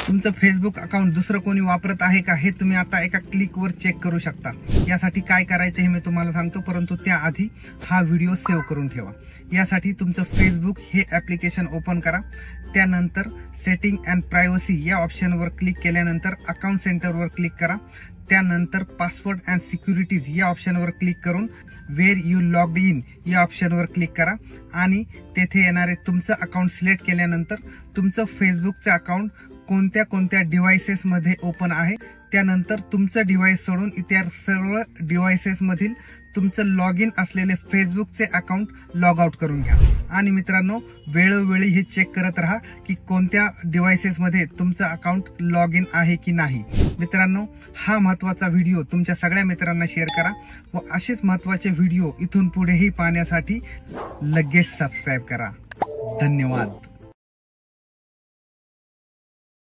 तुमचं Facebook account दुसरं कोणी वापरत आहे का हे तुम्ही आता एका क्लिकवर चेक करू शकता। यासाठी काय करायचं हे मी तुम्हाला सांगतो, परंतु त्याआधी हा व्हिडिओ सेव्ह करून ठेवा। यासाठी तुमचं फेसबुक हे ऍप्लिकेशन ओपन करा। त्यानंतर सेटिंग अँड प्रायव्हसी या ऑप्शनवर क्लिक केल्यानंतर अकाउंट सेंटरवर क्लिक करा। त्यानंतर पासवर्ड अँड सिक्युरिटीज या ऑप्शनवर क्लिक करून वेअर यू लॉग्ड इन या ऑप्शनवर क्लिक करा आणि तेथे येणारे तुमचं अकाउंट सिलेक्ट केल्यानंतर तुमचं फेसबुकचं अकाउंट कोणत्या कोणत्या डिव्हाइसेस मध्ये ओपन आहे, त्यानंतर तुमचं डिव्हाइस सोडून इतर सर्व डिव्हाइसेस मधील तुमचं लॉग इन असलेले फेसबुकचे अकाउंट लॉग आउट करून घ्या। आणि मित्रांनो, वेळोवेळी हे चेक करत राहा की कोणत्या डिव्हाइसेस मध्ये तुमचं अकाउंट लॉग इन आहे की नाही। मित्रांनो, हा महत्त्वाचा व्हिडिओ तुमच्या सगळ्या मित्रांना शेअर करा व असेच महत्त्वाचे व्हिडिओ इथून पुढेही पाहण्यासाठी लगेच सबस्क्राइब करा। धन्यवाद।